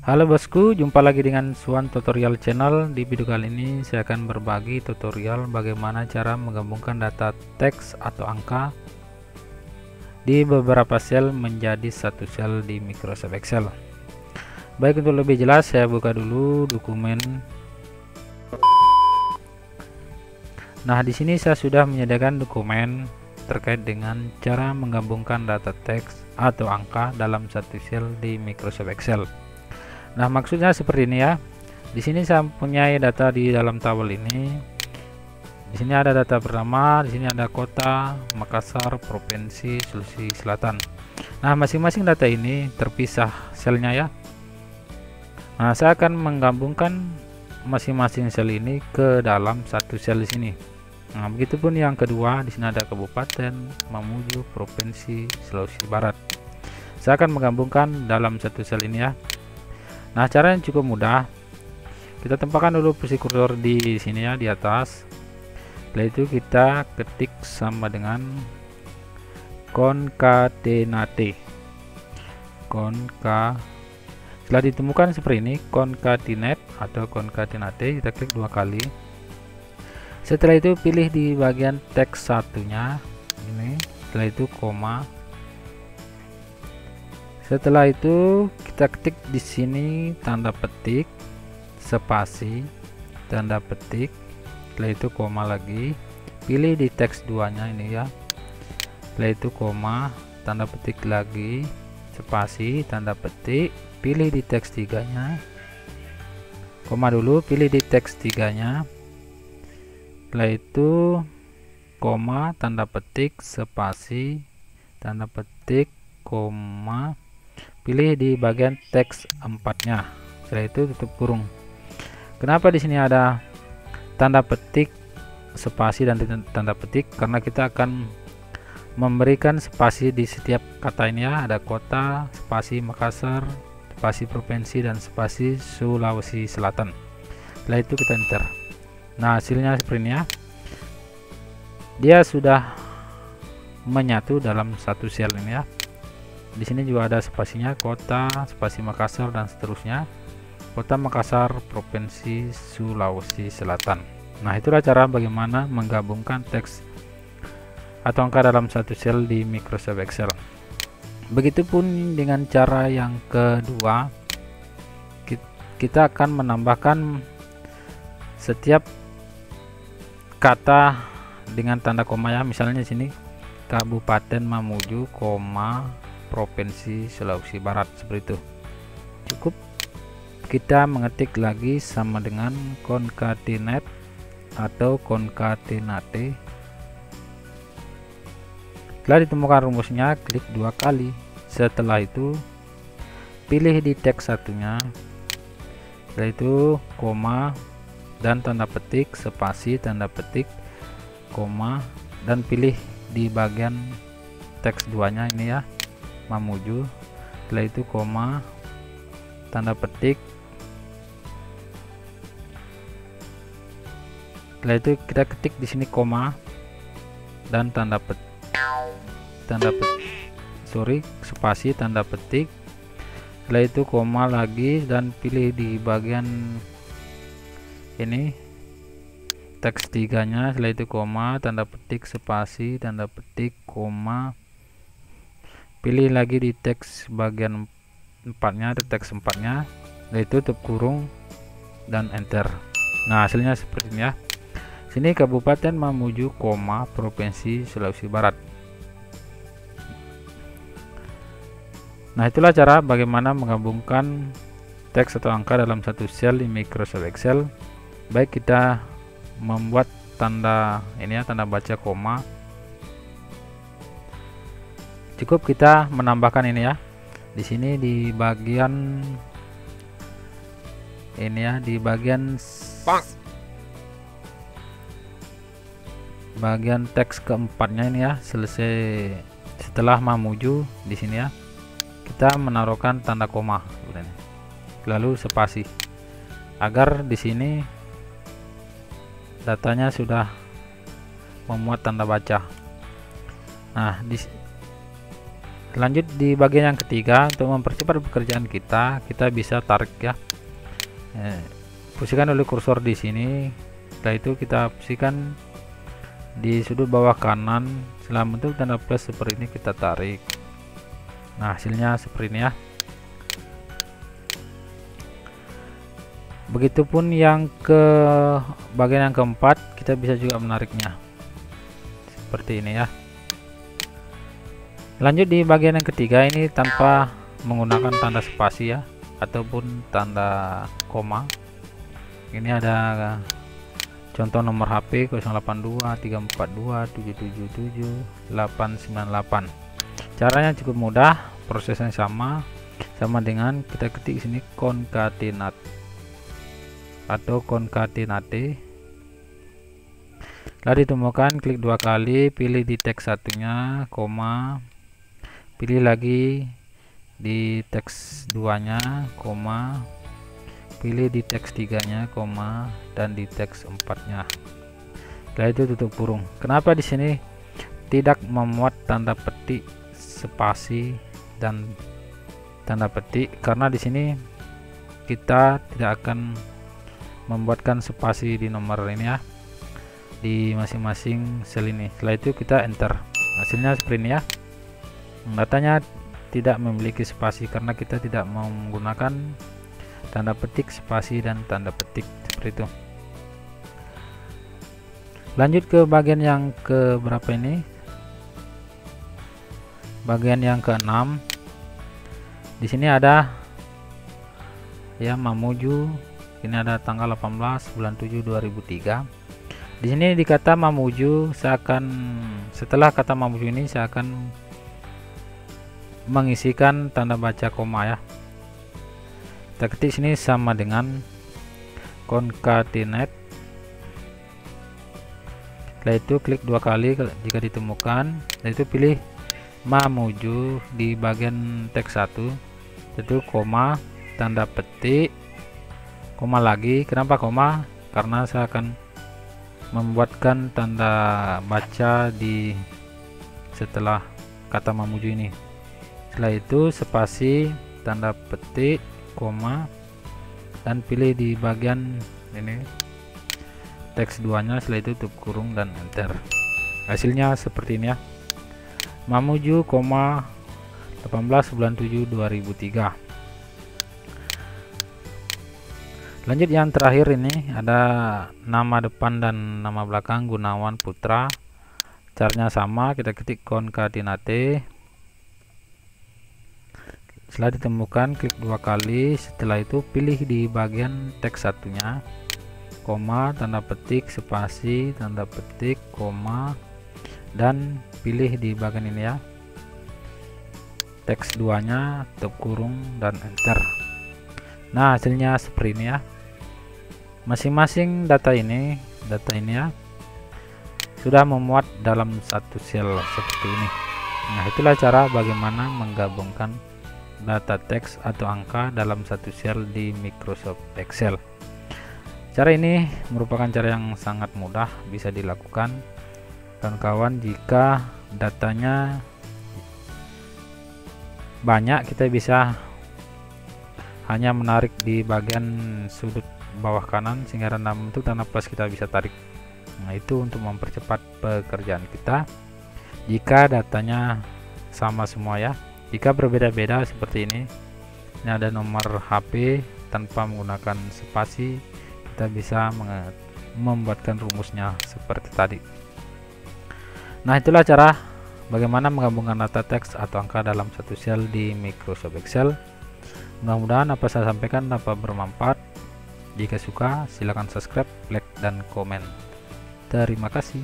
Halo bosku, jumpa lagi dengan Suan Tutorial Channel. Di video kali ini saya akan berbagi tutorial bagaimana cara menggabungkan data teks atau angka di beberapa sel menjadi satu sel di Microsoft Excel. Baik, untuk lebih jelas saya buka dulu dokumen. Nah, di sini saya sudah menyediakan dokumen terkait dengan cara menggabungkan data teks atau angka dalam satu sel di Microsoft Excel. Nah, maksudnya seperti ini ya. Di sini saya mempunyai data di dalam tabel ini. Di sini ada data pertama, di sini ada kota, Makassar, provinsi, Sulawesi Selatan. Nah, masing-masing data ini terpisah selnya ya. Nah, saya akan menggabungkan masing-masing sel ini ke dalam satu sel di sini. Nah, begitupun yang kedua, di sini ada Kabupaten Mamuju, Provinsi Sulawesi Barat. Saya akan menggabungkan dalam satu sel ini ya. Nah, cara yang cukup mudah. Kita tempatkan dulu posisi kursor di sini ya, di atas. Setelah itu kita ketik sama dengan concatenate. Setelah ditemukan seperti ini, concatenate atau concatenate, kita klik dua kali. Setelah itu pilih di bagian teks satunya ini. Setelah itu koma. Setelah itu kita ketik di sini tanda petik, spasi, tanda petik, setelah itu koma lagi, pilih di teks 2-nya ini ya. Setelah itu koma, tanda petik lagi, spasi, tanda petik, pilih di teks 3-nya. Koma dulu, pilih di teks 3-nya. Setelah itu koma, tanda petik, spasi, tanda petik, koma, pilih di bagian teks 4-nya. Setelah itu tutup kurung. Kenapa di sini ada tanda petik, spasi dan tanda petik? Karena kita akan memberikan spasi di setiap kata ini ya. Ada kota, spasi Makassar, spasi provinsi, dan spasi Sulawesi Selatan. Setelah itu kita enter. Nah, hasilnya seperti ini ya. Dia sudah menyatu dalam satu sel ini ya. Di sini juga ada spasinya, kota, spasi Makassar, dan seterusnya. Kota Makassar, provinsi Sulawesi Selatan. Nah, itulah cara bagaimana menggabungkan teks atau angka dalam satu sel di Microsoft Excel. Begitupun dengan cara yang kedua, kita akan menambahkan setiap kata dengan tanda koma ya. Misalnya di sini Kabupaten Mamuju, koma, Provinsi Sulawesi Barat, seperti itu. Cukup kita mengetik lagi sama dengan concatenate atau concatenate. Setelah ditemukan rumusnya, klik dua kali. Setelah itu pilih di teks satunya. Setelah itu koma dan tanda petik, spasi, tanda petik, koma, dan pilih di bagian teks 2-nya ini ya, Mamuju. Setelah itu koma, tanda petik. Setelah itu kita ketik di sini koma dan tanda petik, spasi, tanda petik. Setelah itu koma lagi dan pilih di bagian ini teks 3-nya. Setelah itu koma, tanda petik, spasi, tanda petik, koma, pilih lagi di teks bagian 4-nya, teks 4-nya. Setelah itu tutup kurung dan enter. Nah, hasilnya seperti ini ya. Sini Kabupaten Mamuju, koma, Provinsi Sulawesi Barat. Nah, itulah cara bagaimana menggabungkan teks atau angka dalam satu sel di Microsoft Excel. Baik, kita membuat tanda ini ya, tanda baca koma. Cukup kita menambahkan ini ya. Di sini di bagian ini ya, di bagian teks keempatnya ini ya, selesai. Setelah Mamuju di sini ya, kita menaruhkan tanda koma, lalu spasi, agar di sini datanya sudah memuat tanda baca. Nah, Lanjut di bagian yang ketiga, untuk mempercepat pekerjaan kita bisa tarik ya. Posisikan dulu kursor di sini. Setelah itu kita posisikan di sudut bawah kanan. Setelah bentuk tanda plus seperti ini kita tarik. Nah, hasilnya seperti ini ya. Begitupun yang ke bagian yang keempat, kita bisa juga menariknya seperti ini ya. Lanjut di bagian yang ketiga, ini tanpa menggunakan tanda spasi ya, ataupun tanda koma. Ini ada contoh nomor HP 082 342 777 898. Caranya cukup mudah, prosesnya sama dengan kita ketik sini concatenate atau concatenate. Setelah ditemukan, klik 2 kali, pilih di teks satunya, koma, pilih lagi di teks 2-nya, koma, pilih di teks 3-nya, koma, dan di teks 4-nya. Setelah itu tutup kurung. Kenapa di sini tidak memuat tanda petik, spasi, dan tanda petik? Karena di sini kita tidak akan membuatkan spasi di nomor ini ya, di masing-masing sel ini. Setelah itu kita enter, hasilnya seperti ini ya. Datanya tidak memiliki spasi karena kita tidak menggunakan tanda petik, spasi, dan tanda petik seperti itu. Lanjut ke bagian yang ke berapa ini, bagian yang ke-6. Di sini ada ya Mamuju. Ini ada tanggal 18 bulan 7 2003. Di sini di kata Mamuju, setelah kata Mamuju ini saya akan mengisikan tanda baca koma ya. Kita ketik sini sama dengan concatenate. Setelah itu klik 2 kali jika ditemukan. Setelah itu pilih Mamuju di bagian teks 1, itu koma, tanda petik, koma lagi. Kenapa koma? Karena saya akan membuatkan tanda baca di setelah kata Mamuju ini. Setelah itu spasi, tanda petik, koma, dan pilih di bagian ini teks 2-nya. Setelah itu tutup kurung dan enter. Hasilnya seperti ini ya. Mamuju, 18 bulan 7 2003. Lanjut yang terakhir, ini ada nama depan dan nama belakang Gunawan Putra. Caranya sama, kita ketik concatenate. Setelah ditemukan, klik 2 kali. Setelah itu pilih di bagian teks satunya, koma, tanda petik, spasi, tanda petik, koma, dan pilih di bagian ini ya, teks 2-nya, tutup kurung, dan enter. Nah, hasilnya seperti ini ya. Masing-masing data ini ya sudah memuat dalam satu sel seperti ini. Nah, itulah cara bagaimana menggabungkan data teks atau angka dalam satu sel di Microsoft Excel. Cara ini merupakan cara yang sangat mudah, bisa dilakukan kawan-kawan. Jika datanya banyak, kita bisa hanya menarik di bagian sudut bawah kanan sehingga dalam bentuk tanda plus kita bisa tarik. Nah, itu untuk mempercepat pekerjaan kita jika datanya sama semua ya. Jika berbeda-beda seperti ini ada nomor HP tanpa menggunakan spasi, kita bisa membuatkan rumusnya seperti tadi. Nah, itulah cara bagaimana menggabungkan data teks atau angka dalam satu sel di Microsoft Excel. Mudah-mudahan apa saya sampaikan dapat bermanfaat. Jika suka, silakan subscribe, like, dan komen. Terima kasih.